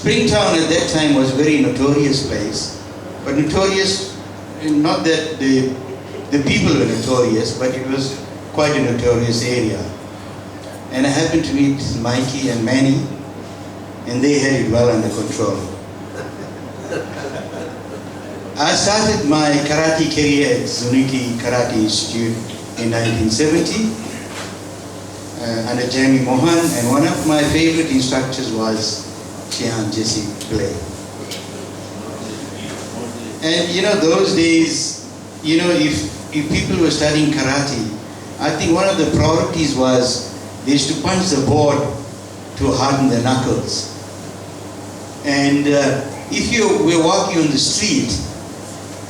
Springtown at that time was a very notorious place, but notorious, not that the people were notorious, but it was quite a notorious area. And I happened to meet Mikey and Manni, and they had it well under control. I started my karate career at Zunuki Karate Institute in 1970 under Jamie Mohan, and one of my favorite instructors was Jesse Blay. And those days, if people were studying karate, I think one of the priorities was they used to punch the board to harden the knuckles. And if you were walking on the street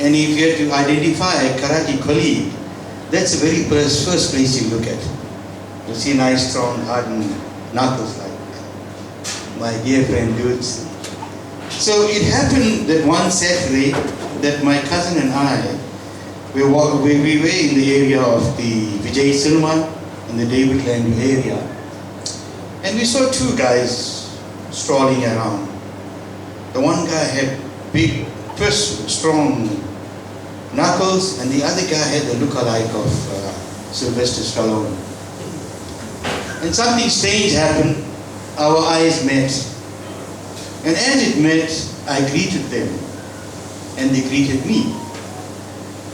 and if you had to identify a karate colleague, that's the very first place you look at. You see nice, strong, hardened knuckles like my dear friend dudes. So it happened that one Saturday that my cousin and I, we were in the area of the Vijay Cinema in the David Landu area. And we saw two guys strolling around. The one guy had big, strong knuckles, and the other guy had the look-alike of Sylvester Stallone. And something strange happened. Our eyes met. And as it met, I greeted them. And they greeted me.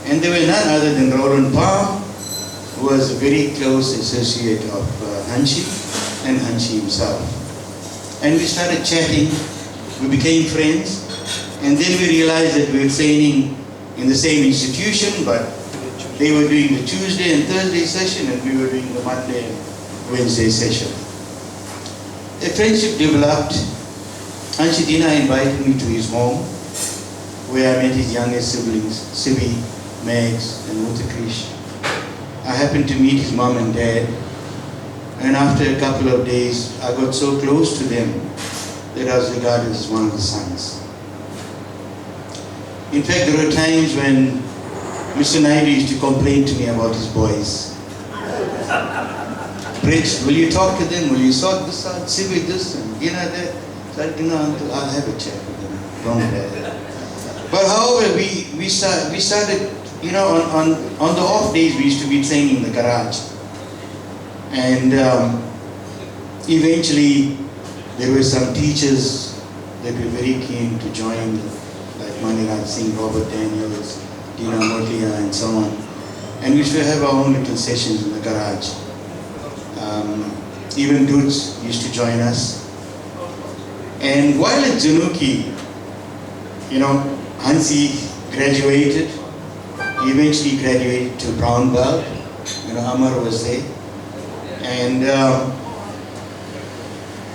And they were none other than Roland Palm, who was a very close associate of Hanshi, and Hanshi himself. And we started chatting. We became friends. And then we realized that we were training in the same institution, but they were doing the Tuesday and Thursday session, and we were doing the Monday and Wednesday session. A friendship developed. Hanshi Deena invited me to his home, where I met his youngest siblings, Sibi, Megs, and Mutakrish. I happened to meet his mom and dad, and after a couple of days, I got so close to them that I was regarded as one of the sons. In fact, there were times when Mr. Naidu used to complain to me about his boys. Rich, will you talk to them? Will you sort this out? Sibi this and Gina that? So I said, Uncle, I'll have a chat with them. Don't worry. But however, we started, on the off days we used to be training in the garage. And eventually there were some teachers that were very keen to join, like Manni, Robert Daniels, Dina Morlia, and so on. And we used to have our own little sessions in the garage. Even dudes used to join us. And while at Zunuki, Hansi graduated. He eventually graduated to brown belt. Amar was there. And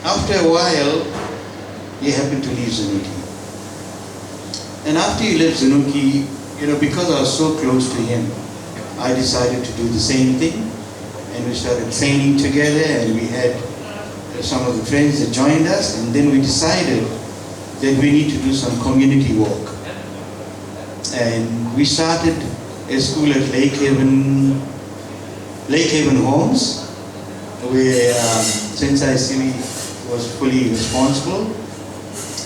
after a while, he happened to leave Zunuki. And after he left Zunuki, because I was so close to him, I decided to do the same thing. And we started training together, and we had some of the friends that joined us, and then we decided that we need to do some community work. And we started a school at Lake Haven Homes, where Sensei was fully responsible.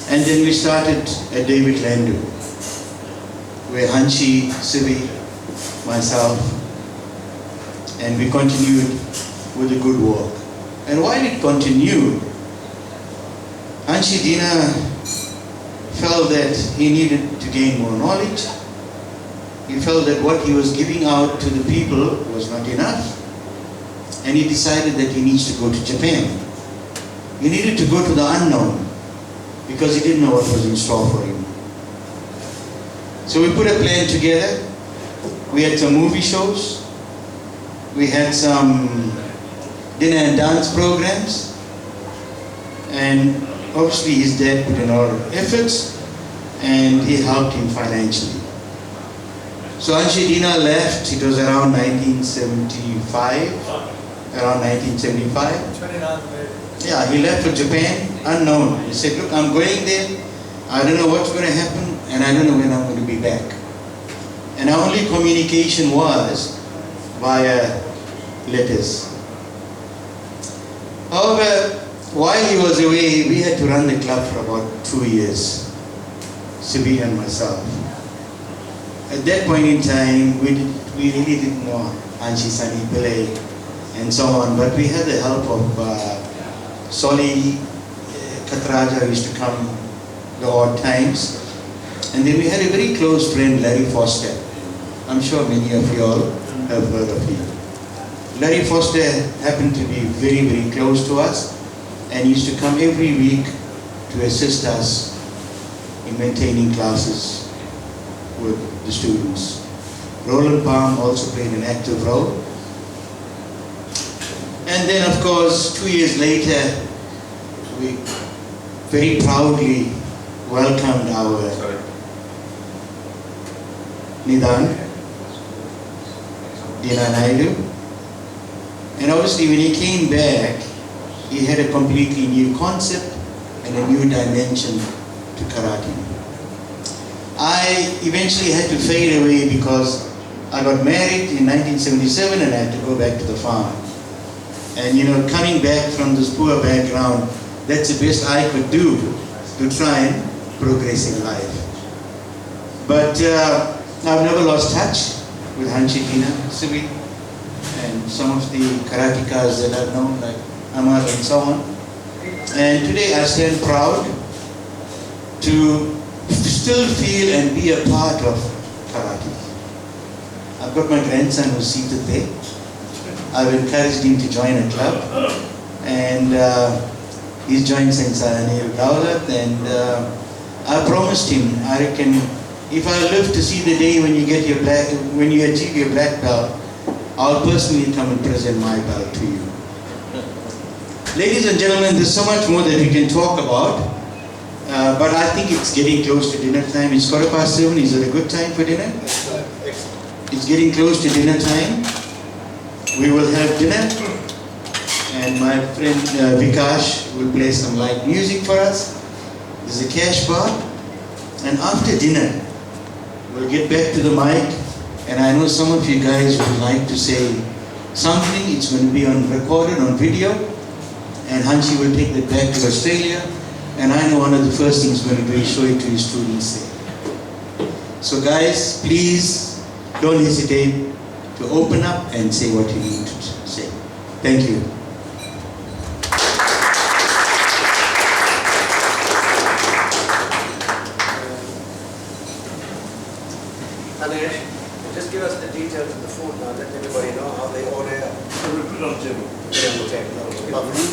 And then we started at David Landu, where Hanshi, Sivi, myself, and we continued with the good work. And while it continued, Hanshi Deena felt that he needed to gain more knowledge. He felt that what he was giving out to the people was not enough. And he decided that he needs to go to Japan. He needed to go to the unknown because he didn't know what was in store for him. So we put a plan together. We had some movie shows. We had some dinner and dance programs. And obviously his dad put in all efforts and he helped him financially. So Hanshi Deena left, it was around 1975. Yeah, he left for Japan, unknown. He said, look, I'm going there, I don't know what's going to happen, and I don't know when I'm going to be back. And our only communication was via letters. However, while he was away, we had to run the club for about 2 years, Sibi and myself. At that point in time, we really didn't know Hanshi Sani Pillai and so on, but we had the help of Soli Katraja, who used to come the odd times. And then we had a very close friend, Larry Foster. I'm sure many of you all have heard of him. Larry Foster happened to be very, very close to us and used to come every week to assist us in maintaining classes with the students. Roland Palm also played an active role. And then, of course, 2 years later, we very proudly welcomed our Nidan, Deena Naidu. And obviously when he came back, he had a completely new concept and a new dimension to karate. I eventually had to fade away because I got married in 1977 and I had to go back to the farm. And you know, coming back from this poor background, that's the best I could do to try and progress in life. But I've never lost touch with Hanshi Deena Naidu and some of the karatekas that I've known, like Amar and so on. And today I stand proud to still feel and be a part of karate. I've got my grandson who's seated there. I've encouraged him to join a club, and he's joined Sensei and I promised him, I reckon, if I live to see the day when you get your when you achieve your black belt, I'll personally come and present my belt to you. Ladies and gentlemen, there's so much more that we can talk about, but I think it's getting close to dinner time. It's 7:15. Is it a good time for dinner? It's getting close to dinner time. We will have dinner, and my friend Vikash will play some light music for us. There's a cash bar, and after dinner, we'll get back to the mic, and I know some of you guys would like to say something. It's going to be recorded on video, and Hanshi will take that back to Australia, and I know one of the first things he's going to do is show it to his students there. So guys, please don't hesitate to open up and say what you need to say. Thank you. Just give us the details of the food now, let everybody know how they order. So we put it on the table. Put it on the table.